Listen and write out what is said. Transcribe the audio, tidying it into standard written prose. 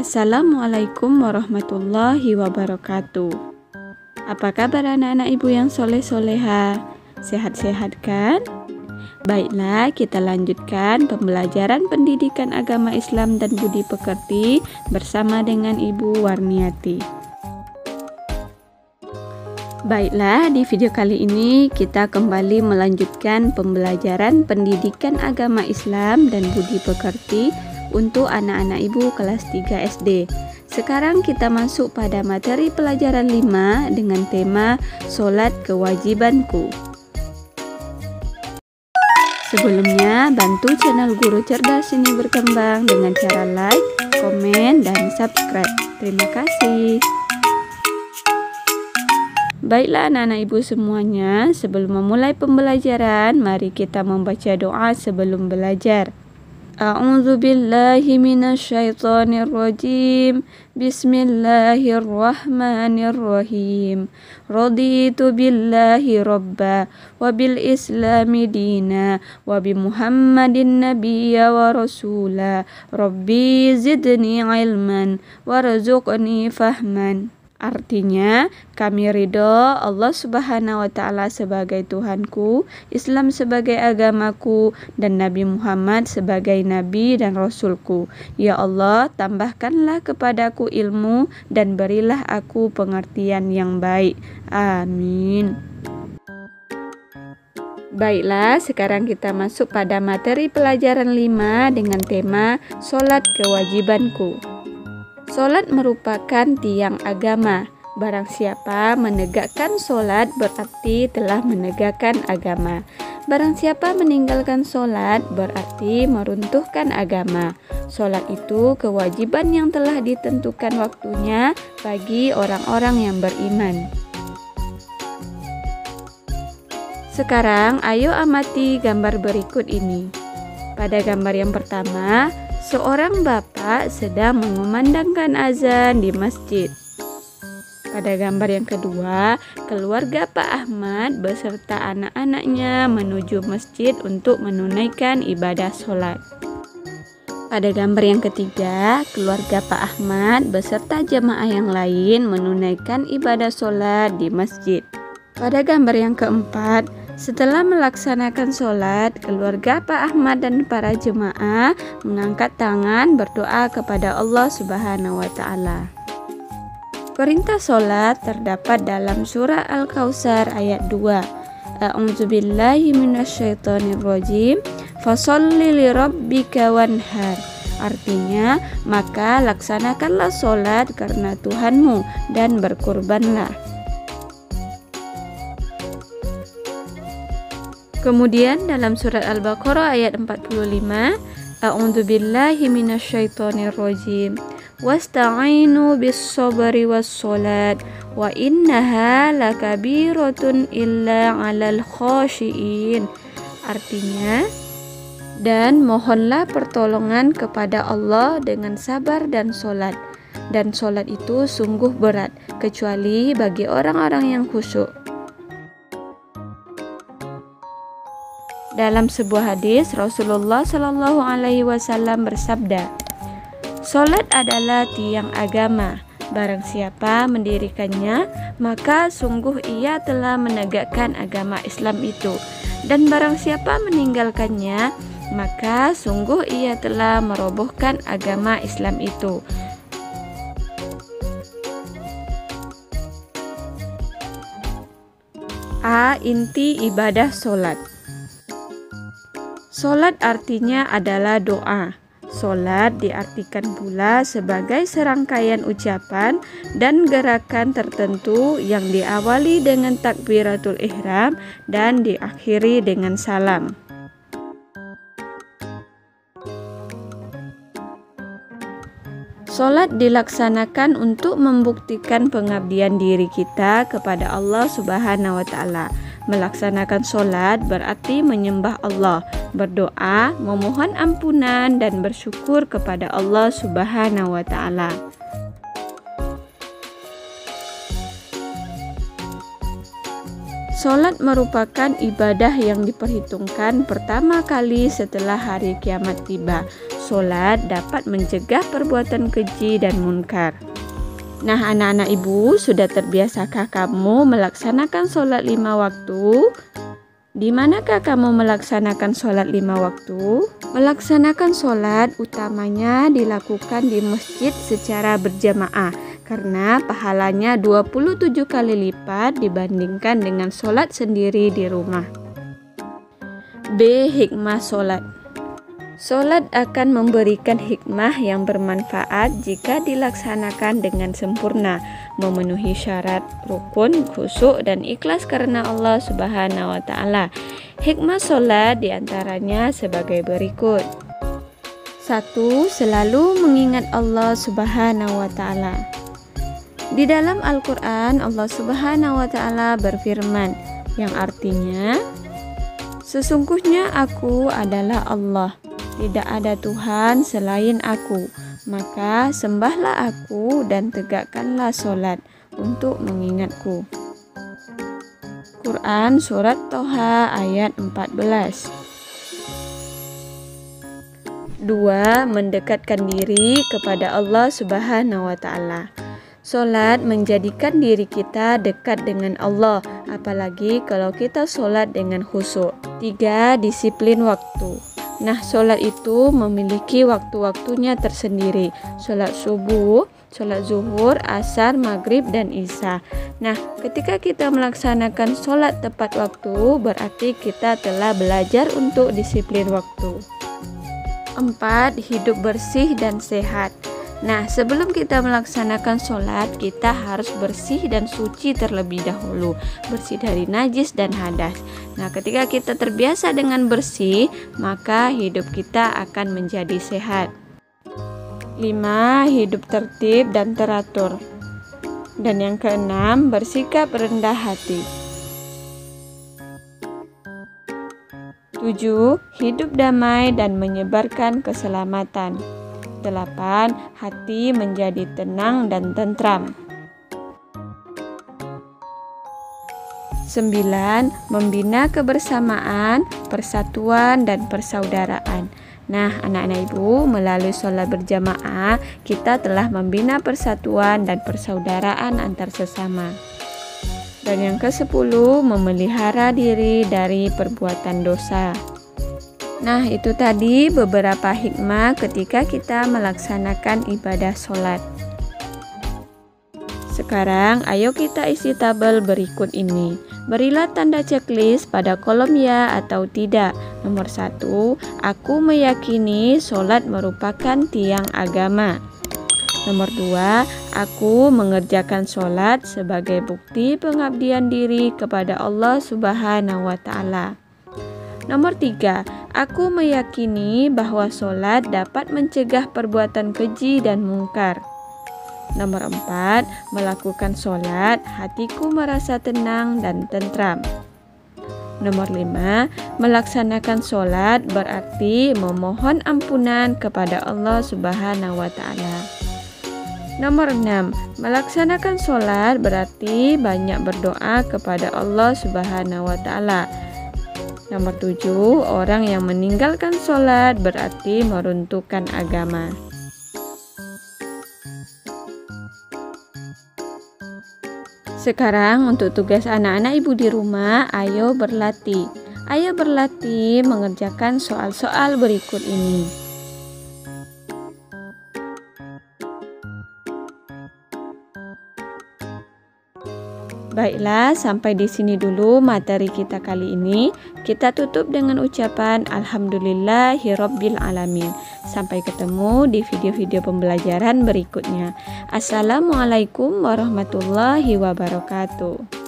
Assalamualaikum warahmatullahi wabarakatuh. Apa kabar anak-anak ibu yang soleh-soleha? Sehat-sehat kan? Baiklah, kita lanjutkan pembelajaran pendidikan agama Islam dan budi pekerti bersama dengan Ibu Warniati. Baiklah, di video kali ini kita kembali melanjutkan pembelajaran pendidikan agama Islam dan budi pekerti untuk anak-anak ibu kelas 3 SD. Sekarang kita masuk pada materi pelajaran 5 dengan tema Sholat Kewajibanku. Sebelumnya, bantu channel Guru Cerdas ini berkembang dengan cara like, komen, dan subscribe. Terima kasih. Baiklah anak-anak ibu semuanya, sebelum memulai pembelajaran, mari kita membaca doa sebelum belajar. A'udzu billahi minasyaitonir rajim. Bismillahirrahmanirrahim. Raditu billahi rabba wa bil islami dina wa bi Muhammadin nabiyya wa rasula. Rabbi zidni ilman warzuqni fahman. Artinya, kami ridho Allah Subhanahu wa Ta'ala sebagai Tuhanku, Islam sebagai agamaku, dan Nabi Muhammad sebagai Nabi dan Rasulku. Ya Allah, tambahkanlah kepadaku ilmu dan berilah aku pengertian yang baik. Amin. Baiklah, sekarang kita masuk pada materi pelajaran 5 dengan tema Sholat Kewajibanku. Sholat merupakan tiang agama. Barang siapa menegakkan sholat berarti telah menegakkan agama. Barang siapa meninggalkan sholat berarti meruntuhkan agama. Sholat itu kewajiban yang telah ditentukan waktunya bagi orang-orang yang beriman. Sekarang ayo amati gambar berikut ini. Pada gambar yang pertama, seorang bapak sedang mengumandangkan azan di masjid. Pada gambar yang kedua, keluarga Pak Ahmad beserta anak-anaknya menuju masjid untuk menunaikan ibadah sholat. Pada gambar yang ketiga, keluarga Pak Ahmad beserta jemaah yang lain menunaikan ibadah sholat di masjid. Pada gambar yang keempat, setelah melaksanakan sholat, keluarga Pak Ahmad dan para jemaah mengangkat tangan berdoa kepada Allah Subhanahu wa Ta'ala. Perintah sholat terdapat dalam surah Al-Kautsar ayat 2. A'udzu billahi minasyaitonir rajim. Fasholli lirabbika wanhar. Artinya, maka laksanakanlah sholat karena Tuhanmu dan berkurbanlah. Kemudian dalam surat Al-Baqarah ayat 45, A'udzu billahi minasyaitonir rajim. Wasta'inu bis-sabri was-shalat wa innaha lakabiratun illa 'alal khashiin. Artinya, dan mohonlah pertolongan kepada Allah dengan sabar dan sholat. Dan sholat itu sungguh berat, kecuali bagi orang-orang yang khusyuk. Dalam sebuah hadis, Rasulullah Shallallahu Alaihi Wasallam bersabda, "Salat adalah tiang agama. Barang siapa mendirikannya, maka sungguh ia telah menegakkan agama Islam itu. Dan barang siapa meninggalkannya, maka sungguh ia telah merobohkan agama Islam itu." Inti ibadah salat. Sholat artinya adalah doa. Sholat diartikan pula sebagai serangkaian ucapan dan gerakan tertentu yang diawali dengan takbiratul ihram dan diakhiri dengan salam. Sholat dilaksanakan untuk membuktikan pengabdian diri kita kepada Allah Subhanahu wa Ta'ala. Melaksanakan sholat berarti menyembah Allah, berdoa, memohon ampunan, dan bersyukur kepada Allah Subhanahu wa Ta'ala. Sholat merupakan ibadah yang diperhitungkan pertama kali setelah hari kiamat tiba. Solat dapat mencegah perbuatan keji dan munkar. Nah, anak-anak ibu, sudah terbiasakah kamu melaksanakan solat 5 waktu? Di manakah kamu melaksanakan solat 5 waktu? Melaksanakan solat utamanya dilakukan di masjid secara berjamaah, karena pahalanya 27 kali lipat dibandingkan dengan solat sendiri di rumah. B. Hikmah solat. Solat akan memberikan hikmah yang bermanfaat jika dilaksanakan dengan sempurna, memenuhi syarat rukun, khusyuk, dan ikhlas karena Allah Subhanahu wa Ta'ala. Hikmah solat diantaranya sebagai berikut. 1. Selalu mengingat Allah Subhanahu wa Ta'ala. Di dalam Al-Quran, Allah Subhanahu wa Ta'ala berfirman, yang artinya, "Sesungguhnya aku adalah Allah. Tidak ada Tuhan selain aku, maka sembahlah aku dan tegakkanlah solat untuk mengingatku." Quran Surat Toha ayat 14. 2. Mendekatkan diri kepada Allah Subhanahu wa Ta'ala. Solat menjadikan diri kita dekat dengan Allah, apalagi kalau kita solat dengan khusyuk. 3. Disiplin waktu. Nah, solat itu memiliki waktu-waktunya tersendiri. Solat subuh, solat zuhur, asar, maghrib, dan isya. Nah, ketika kita melaksanakan solat tepat waktu, berarti kita telah belajar untuk disiplin waktu. 4. Hidup bersih dan sehat. Nah, sebelum kita melaksanakan sholat, kita harus bersih dan suci terlebih dahulu, bersih dari najis dan hadas. Nah, ketika kita terbiasa dengan bersih, maka hidup kita akan menjadi sehat. 5. Hidup tertib dan teratur. Dan yang keenam, bersikap rendah hati. 7. Hidup damai dan menyebarkan keselamatan. 8. Hati menjadi tenang dan tentram. 9. Membina kebersamaan, persatuan, dan persaudaraan. Nah, anak-anak ibu, melalui sholat berjamaah, kita telah membina persatuan dan persaudaraan antar sesama. Dan yang ke-10, memelihara diri dari perbuatan dosa. Nah, itu tadi beberapa hikmah ketika kita melaksanakan ibadah sholat. Sekarang, ayo kita isi tabel berikut ini. Berilah tanda checklist pada kolom ya atau tidak. Nomor 1, aku meyakini sholat merupakan tiang agama. Nomor 2, aku mengerjakan sholat sebagai bukti pengabdian diri kepada Allah Subhanahu wa Ta'ala. Nomor 3, aku meyakini bahwa sholat dapat mencegah perbuatan keji dan mungkar. Nomor 4, melakukan sholat, hatiku merasa tenang dan tentram. Nomor 5, melaksanakan sholat berarti memohon ampunan kepada Allah Subhanahu wa Ta'ala. Nomor 6, melaksanakan sholat berarti banyak berdoa kepada Allah Subhanahu wa Ta'ala. Nomor 7, orang yang meninggalkan sholat berarti meruntuhkan agama. Sekarang untuk tugas anak-anak ibu di rumah, ayo berlatih. Ayo berlatih mengerjakan soal-soal berikut ini. Baiklah, sampai di sini dulu materi kita kali ini. Kita tutup dengan ucapan Alhamdulillahirabbil alamin. Sampai ketemu di video-video pembelajaran berikutnya. Assalamualaikum warahmatullahi wabarakatuh.